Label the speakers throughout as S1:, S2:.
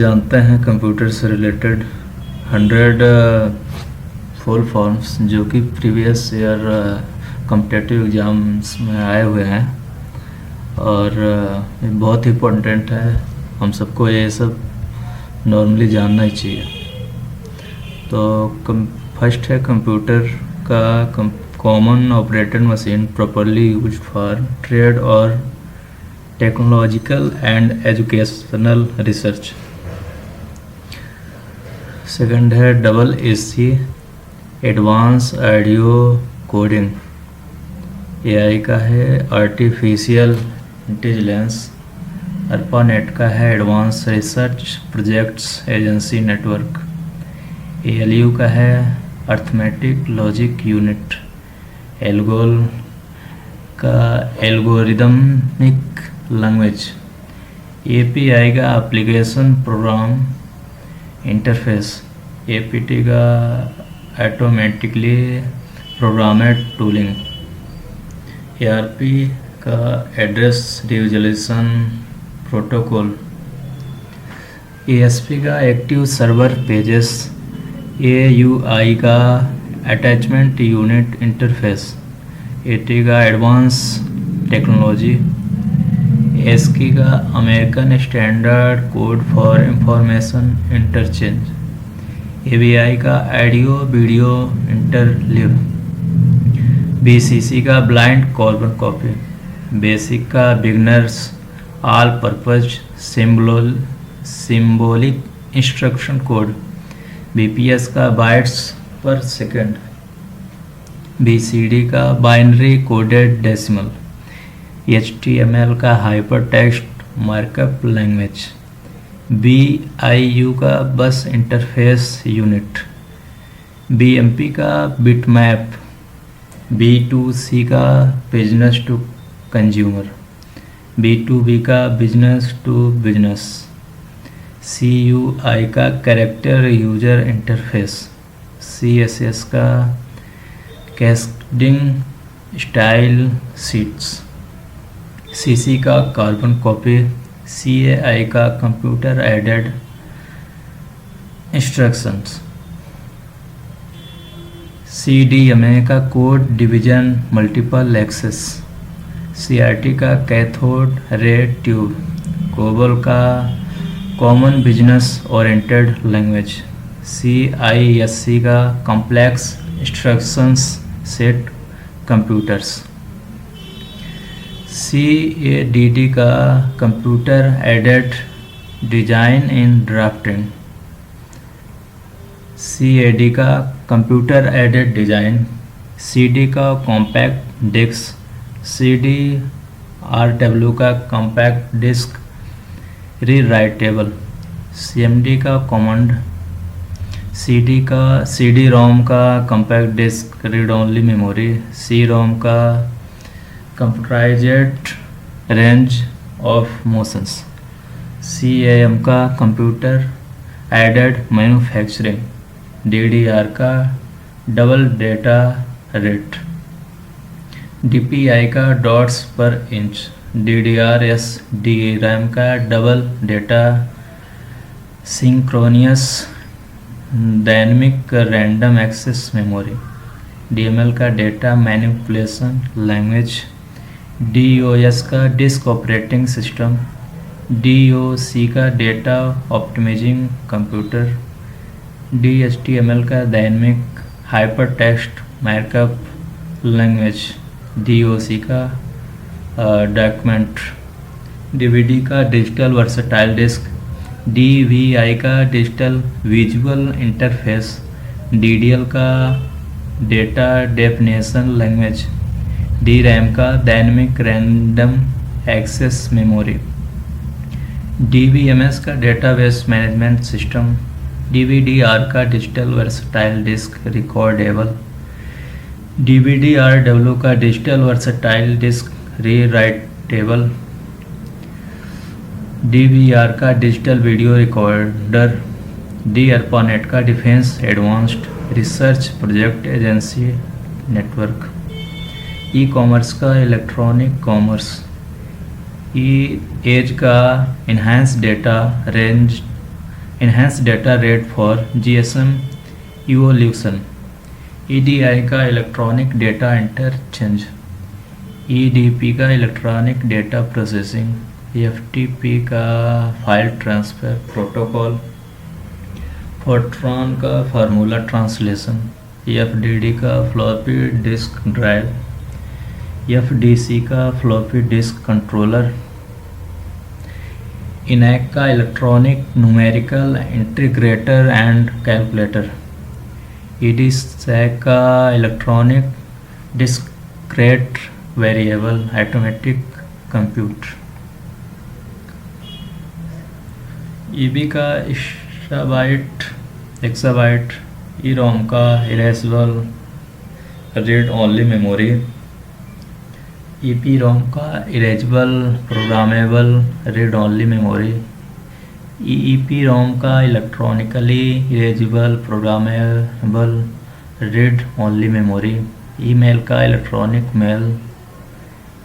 S1: जानते हैं कंप्यूटर से रिलेटेड 100 फुल फॉर्म्स जो कि प्रीवियस ईयर कॉम्पिटिटिव एग्ज़ाम्स में आए हुए हैं और ये बहुत ही इम्पोर्टेंट है। हम सबको ये सब नॉर्मली जानना ही चाहिए। तो फर्स्ट है कंप्यूटर का common operated machine properly use for trade और technological and educational research. Second है double AC advance audio coding, AI का है आर्टिफिशियल इंटेलिजेंस। ARPANET का है advance research projects agency network. ALU का है अर्थमेटिक लॉजिक यूनिट। एल्गोल का algorithmic language. API का एप्लीकेशन प्रोग्राम इंटरफेस। APT का ऑटोमेटिकली प्रोग्रामेड टूलिंग। ARP का एड्रेस रिजोल्यूशन प्रोटोकॉल। ASP का एक्टिव सर्वर पेजेस। AUI का अटैचमेंट यूनिट इंटरफेस। AT का advance technology. ASCII का American standard code for information interchange. AVI का audio video interleave. BCC का blind carbon copy. Basic का beginners all purpose symbolic instruction code. BPS का bytes पर second. BCD का binary coded decimal. HTML का hyper text markup language. BIU का बस interface unit. BMP का बिटमैप। B2C का बिजनेस टू कंज्यूमर। B2B का बिजनेस टू बिजनेस। CUI का कैरेक्टर यूजर इंटरफेस। CSS का कैस्केडिंग स्टाइल शीट्स। CC का कार्बन कॉपी। CAI का कंप्यूटर एडेड इंस्ट्रक्शंस। CDMA का code division multiple access. CRT का cathode ray tube. COBOL का common business oriented language. CISC का complex instructions set computers. CADD का computer aided design in drafting. CAD का computer aided design. CD का compact disc. CDRW का compact disc rewritable. CMD का command. CD-ROM का compact disc read only memory. C-ROM का computerised range of motions. CAM का computer aided manufacturing. DDR का double data rate. DPI का dots per inch. DDR/S DRAM का double data synchronous dynamic random access memory. DML का data manipulation language. DOS का disk operating system. DOC का data optimising computer. DHTML का dynamic hyper text markup language. DOC का document. DVD का digital versatile disc. DVI का digital visual interface. DDL का data definition language. DRAM का dynamic random access memory. DBMS का database management system. DVD-R का digital versatile disc recordable. DVD-RW का digital versatile disc rewritable. DVR का digital video recorder. ARPANET का defence advanced research project agency network. E-commerce का electronic commerce. Edge का enhance data range enhance data rate for GSM evolution. EDI का electronic data interchange, EDP का electronic data processing, FTP का file transfer protocol, Fortran का formula translation, FDD का floppy disk drive, FDC का floppy disk controller, ENIAC का electronic numerical integrator and calculator, EDSAC का electronic discrete variable automatic compute, EB का exabyte, EROM का erasable read only memory, EPROM का erasable programmable read only memory, EEPROM का electronically erasable programmable read only memory, email का electronic mail,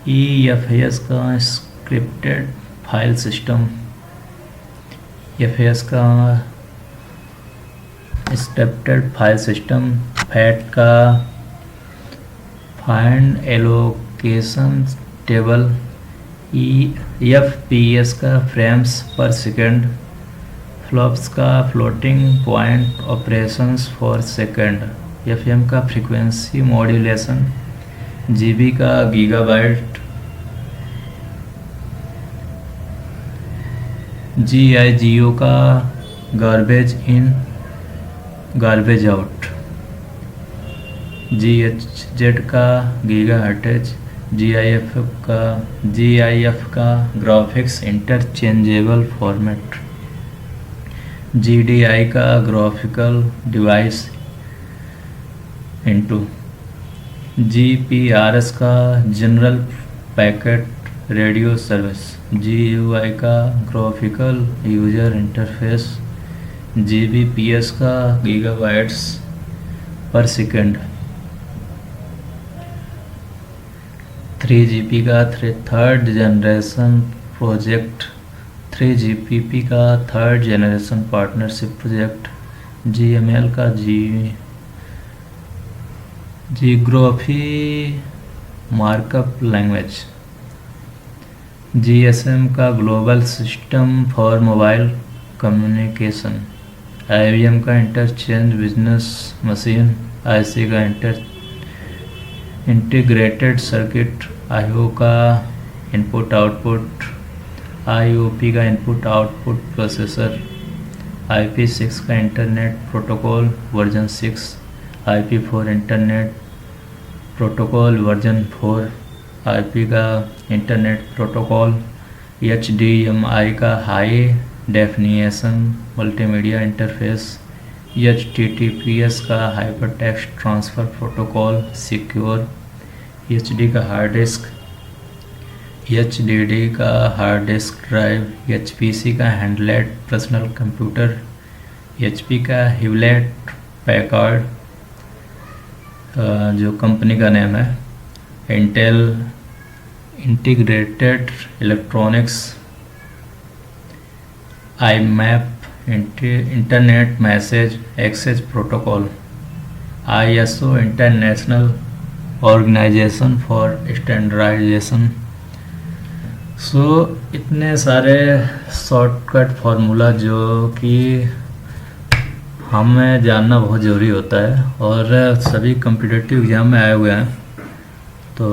S1: EFS का scripted file system, FAS का scripted file system, FAT का find allocation table, FPS का frames पर second, flops का floating point operations for second, FM का frequency modulation, GB का gigabyte, GIGO का garbage in garbage out, GHZ का giga hertz, GIF का ग्राफिक्स इंटरचेंजेबल फॉर्मेट, GDI का ग्राफिकल डिवाइस इनटू, GPRS का general packet radio service, GUI का graphical user interface, GBPS का gigabytes पर second, 3GP का थर्ड जनरेशन प्रोजेक्ट, 3GPP का third generation partnership project, GML का जीग्राफी markup language, GSM का global system for mobile communication, IBM का interchange business machine, IC का integrated circuit, IO का input output, IOP का input output processor, IP6 का internet protocol version 6, IP4 internet protocol version 4, IP का internet protocol, HDMI का high definition multimedia interface, HTTPS का hypertext transfer protocol secure, HD का hard disk, HDD का hard disk drive, HPC का हैंडलेट personal computer, HP का Hewlett Packard जो company का name है, Intel integrated electronics, IMAP internet message access protocol, ISO international organisation for standardisation. इतने सारे shortcut formula जो कि हमें जानना बहुत ज़रूरी होता है और सभी कॉम्पिटिटिव एग्ज़ाम में आए हुए हैं, तो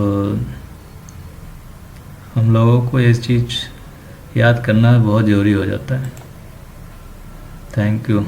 S1: हम लोगों को ये चीज़ याद करना बहुत ज़रूरी हो जाता है। Thank you.